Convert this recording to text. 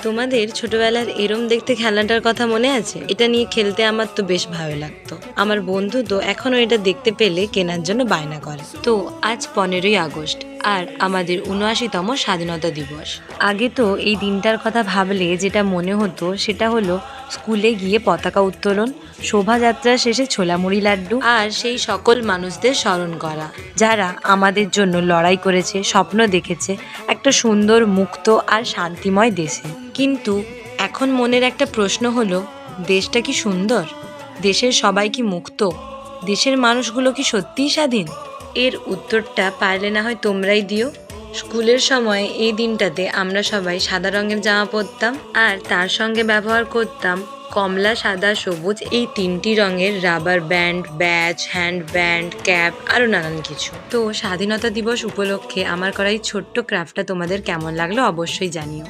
তোমাদের ছোটবেলার এরম দেখতে খেলনাটার কথা মনে আছে? এটা নিয়ে খেলতে আমার তো বেশ ভালো লাগতো। আমার বন্ধু তো এখনো এটা দেখতে পেলে কেনার জন্য বায়না করে। তো আজ 15ই আগস্ট আর আমাদের ৭৯তম স্বাধীনতা দিবস। আগে তো এই দিনটার কথা ভাবলে যেটা মনে হতো সেটা হলো স্কুলে গিয়ে পতাকা উত্তোলন, শোভাযাত্রা শেষে ছোলামুড়ি লাড্ডু আর সেই সকল মানুষদের স্মরণ করা যারা আমাদের জন্য লড়াই করেছে, স্বপ্ন দেখেছে একটা সুন্দর, মুক্ত আর শান্তিময় দেশে। কিন্তু এখন মনের একটা প্রশ্ন হলো, দেশটা কি সুন্দর? দেশের সবাই কি মুক্ত? দেশের মানুষগুলো কি সত্যিই স্বাধীন? এর উত্তরটা পারলে না হয় তোমরাই দিও। স্কুলের সময় এই দিনটাতে আমরা সবাই সাদা রঙের জামা পরতাম আর তার সঙ্গে ব্যবহার করতাম কমলা, সাদা, সবুজ এই 3টি রঙের rubber band, badge, hand band, cap আরও নানান কিছু। তো স্বাধীনতা দিবস উপলক্ষে আমার করা এই ছোট্ট ক্রাফটটা তোমাদের কেমন লাগলো অবশ্যই জানিও।